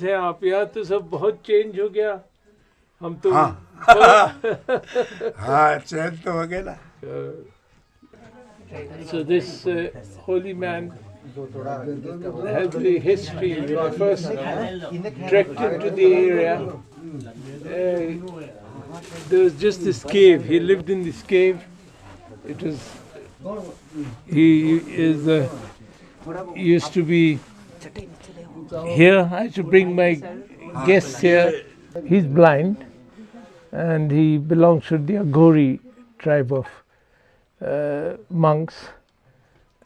हैं आप, यहाँ तो सब बहुत चेंज हो गया, हम तो हाँ हाँ चेंज तो हो गया ना. So this holy man has the history. When I first trekked into the area, there was just this cave. He lived in this cave. It was. He is used to be here. I should bring my guests here. He's blind, and he belongs to the Aghori tribe of monks,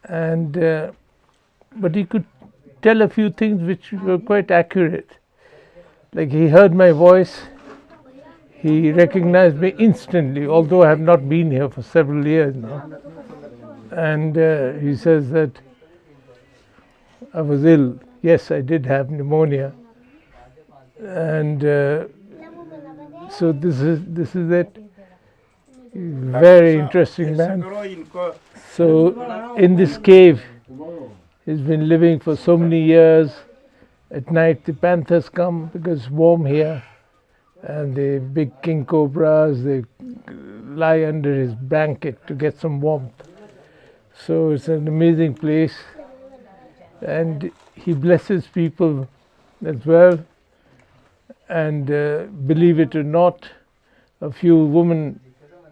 and but he could tell a few things which were quite accurate. Like he heard my voice, he recognized me instantly, although I have not been here for several years now. And he says that I was ill. Yes, I did have pneumonia, and so this is it. Very interesting man. So in this cave, he's been living for so many years. At night the panthers come because it's warm here, and the big king cobras, they lie under his blanket to get some warmth. So it's an amazing place, and he blesses people as well. And believe it or not, a few women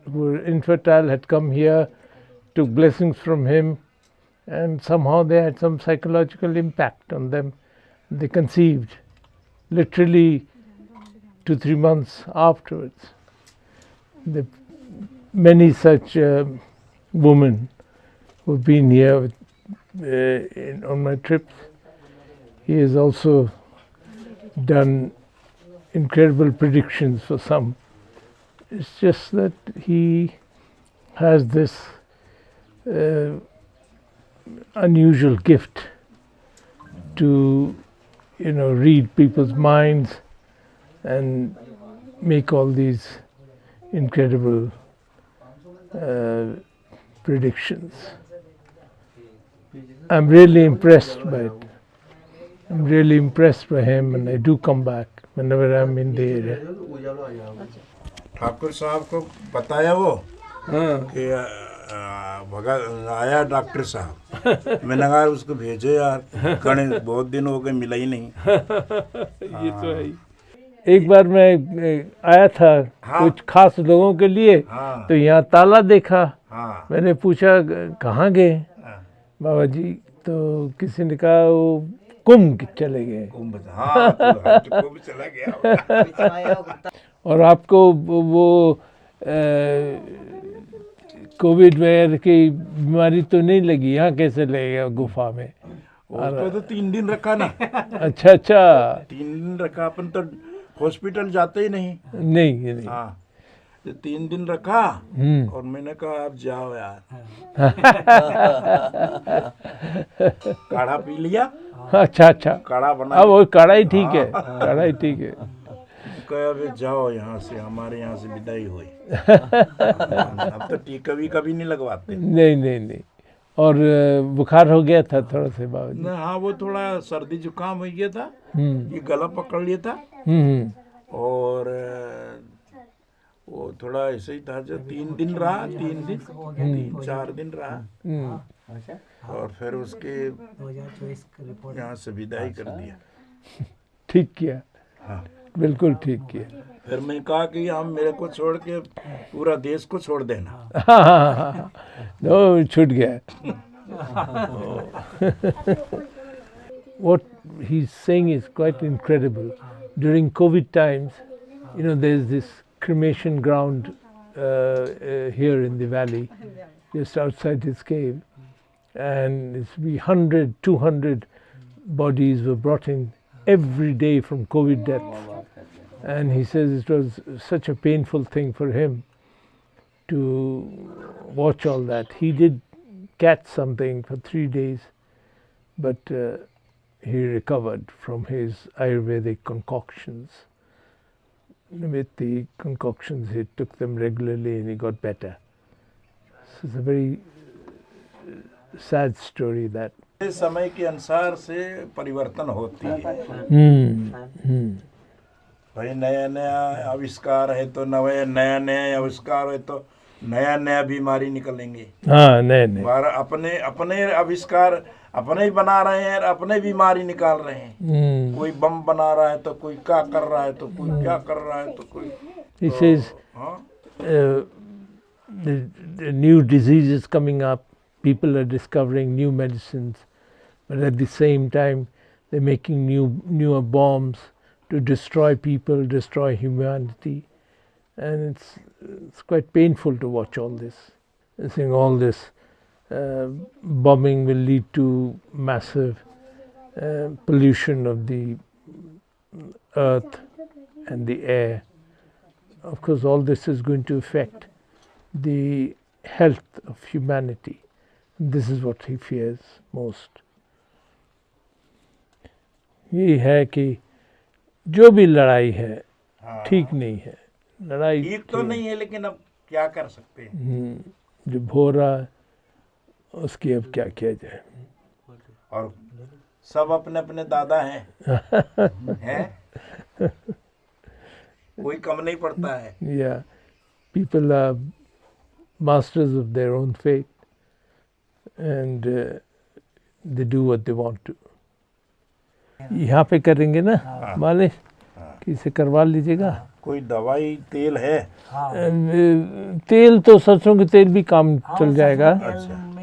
who were infertile had come here, took blessings from him, and somehow they had some psychological impact on them. They conceived literally 2-3 months afterwards. Many such women who've been here with, on my trips. He has also done incredible predictions for some. It's just that he has this unusual gift to, read people's minds and make all these incredible predictions. I'm really impressed by it. I'm really impressed by him, and I do come back whenever I'm in the area. Thakur साहब को बताया वो कि भगत आया doctor साहब. मैंने कहा उसको भेजो यार, गणेश बहुत दिन हो गए, मिला ही नहीं. ये तो है ही. एक बार मैं आया था कुछ खास लोगों के लिए, तो यहाँ ताला देखा. मैंने पूछा कहाँ गए बाबा जी, तो किसी ने कहा वो कुंभ चले गए. कुंभ चला गया. और आपको वो कोविड वगैरह की बीमारी तो नहीं लगी? यहाँ कैसे लगेगा गुफा में? उसको तो 3 दिन रखा ना. अच्छा 3 दिन रखा. अपन तो हॉस्पिटल जाते ही नहीं. हाँ, तो 3 दिन रखा और मैंने कहा आप जाओ यार. काढ़ा पी लिया. अच्छा काढ़ा बना. अब वो काढ़ा ही ठीक है. काढ़ा ही ठीक है. कहा अभी जाओ यहाँ से, हमारे यहाँ से विदाई हुई. अब तो टीका भी कभी नहीं लगवाते. नहीं. और बुखार हो गया था थोड़ा से बाबा जी? हाँ, वो थोड़ा सर्दी जुकाम हो गया था. ये गला पकड़ लिया था. और वो थोड़ा ऐसे ही था. जो 3 दिन रहा, 3-4 दिन रहा, और फिर उसके यहाँ से विदाई कर दिया. ठीक किया. हाँ, बिल्कुल ठीक किया. फिर मैं कहा कि हम मेरे को छोड़ के पूरा देश को छोड़ देना. नो, छूट गया. What he's saying is quite incredible. During COVID times, there's this cremation ground here in the valley, just outside his cave, and it's 100-200 bodies were brought in every day from COVID deaths. And he says it was such a painful thing for him to watch all that. He did catch something for 3 days, but he recovered from his Ayurvedic concoctions. With the concoctions, he took them regularly and he got better. So it's a very sad story that. समय के अनुसार से परिवर्तन होती है। भाई नया नया आविष्कार है तो नया नया आविष्कार है तो नया नया बीमारी निकलेंगे। हाँ, नहीं अपने अपने आविष्कार अपने ही बना रहे हैं, अपने बीमारी निकाल रहे हैं। कोई बम बना रहा है तो कोई क्या कर रहा है तो कोई क्या कर रहा है तो कोई This is the new diseases coming up. People are discovering new medicines, but at the same time, they're making newer bombs to destroy people, destroy humanity, and it's quite painful to watch all this. I think all this bombing will lead to massive pollution of the earth and the air. Of course, all this is going to affect the health of humanity. This is what he fears most. ये है कि जो भी लड़ाई है ठीक नहीं है, लड़ाई ठीक तो नहीं है, लेकिन अब क्या कर सकते हैं। जो हो रहा है उसकी अब क्या किया जाए। और सब अपने अपने दादा हैं हैं कोई कम नहीं पड़ता है। Yeah, people are masters of their own fate, and they do what they want to. यहाँ पे करेंगे ना मालिश, किसे करवा लीजिएगा। कोई दवाई तेल है? तेल तो सरसों के तेल भी काम चल जाएगा।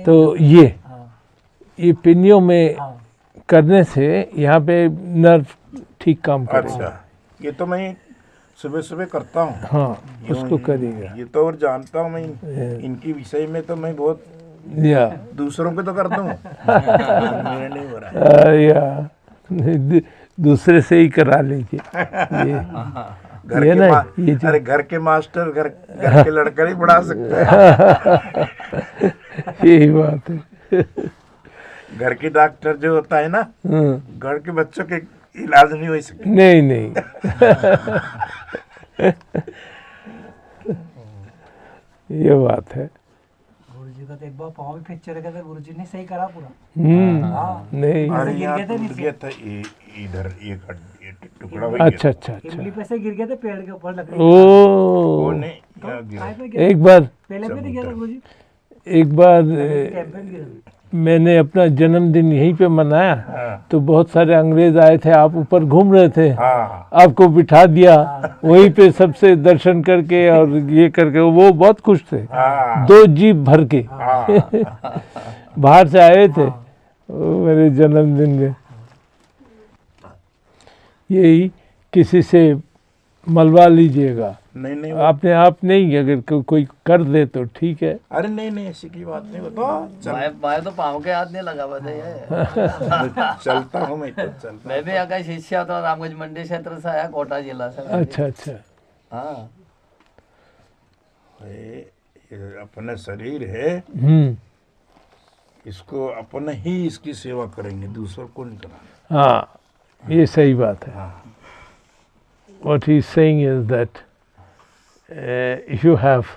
तो ये पिनियों में करने से यहाँ पे नर्व ठीक काम करेगा। अच्छा, ये तो मैं सुबह सुबह करता हूँ। हाँ, उसको करिएगा। ये तो और जानता हूँ मैं, इनकी विषय में तो मैं बहुत दूसरों को तो करता हूँ। मेरा नहीं हो रहा है। या दूसरे से ही करा लीजिए। अरे घर के मास्टर घर के लड़का नहीं पढ़ा सकता है। यही बात है। घर के डॉक्टर जो होता है ना, घर के बच्चों के इलाज नहीं हो सकता। नहीं ये बात है। गुरुजी का तो एक बार पाँव भी फ्रैक्चर हो गया था, गुरुजी ने सही करा पूरा। नहीं, अरे यहाँ टूट गया था, इधर एक टुकड़ा हो गया। अच्छा। इमली पे से गिर गए थे पेड़ के ऊपर लकड़ी। वो नहीं, एक बार पहले पे नहीं गया था गुरुजी। एक बार मैंने अपना जन्मदिन यहीं पे मनाया, तो बहुत सारे अंग्रेज आए थे, आप ऊपर घूम रहे थे, आपको बिठा दिया वहीं पे, सबसे दर्शन करके और ये करके वो बहुत खुश थे। 2 जीप भर के बाहर से आए थे मेरे जन्मदिन में। यही किसी से मलवा लीजिएगा। नहीं आपने आप नहीं, अगर कोई कर दे तो ठीक है। अरे नहीं ऐसी की बात नहीं होता। मैं तो पाँव के हाथ नहीं लगा पाते ये। चलता हूँ मैं तो चलता। मैं भी आका शिष्य था, रामगंज मंडी क्षेत्र से आया, कोटा जिला से। अच्छा। हाँ, ये अपना शरीर है, इसको अपने ही इसकी सेवा करेंगे, दूसरों को नहीं कराना। हाँ, ये सही बात है। What he's saying is that if you have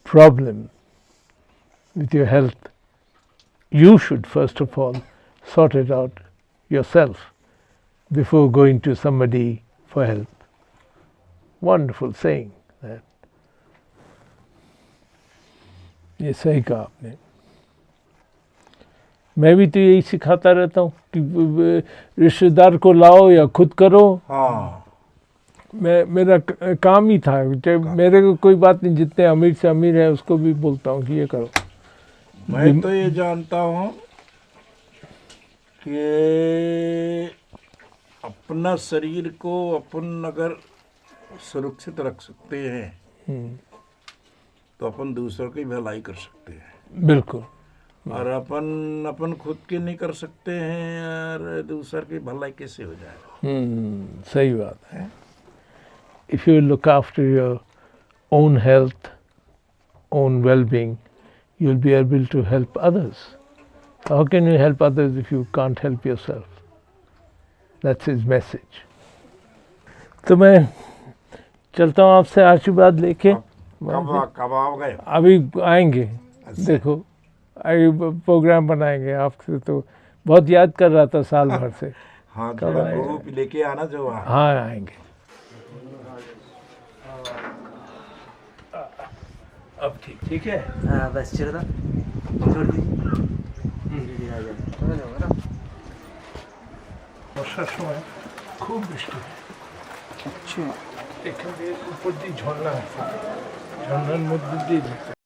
problem with your health, you should first of all sort it out yourself before going to somebody for help. Wonderful saying that. ये सही कहा आपने। मैं भी तो यही सिखाता रहता हूँ कि रिश्तेदार को लाओ या खुद करो। मेरा काम ही था। मेरे को कोई बात नहीं, जितने अमीर से अमीर है उसको भी बोलता हूँ कि ये करो। मैं तो ये जानता हूँ कि अपना शरीर को अपन अगर सुरक्षित रख सकते हैं तो अपन दूसरों की भलाई कर सकते हैं। बिल्कुल। और अपन खुद की नहीं कर सकते हैं, और दूसर की भलाई कैसे हो जाएगा। सही बात है। If you look after your own health, own well-being, you'll be able to help others. How can you help others if you can't help yourself? That's his message. तो मैं चलता हूँ आपसे आशीर्वाद लेके। कब आओगे? अभी आएंगे। देखो, अभी प्रोग्राम बनाएंगे आपसे, तो बहुत याद कर रहा था साल भर से। हाँ थोड़ा ग्रुप लेके आना जो वहाँ। हाँ आएंगे। अब ठीक है। हाँ बस चलो था छोड़ दीजिए आ जाए বর্ষার সময় খুব বৃষ্টি হয়। अच्छा এখান থেকে উপর দিয়ে ঝর্ণা আছে, ঝর্ণার মধ্যে দিয়ে যেতে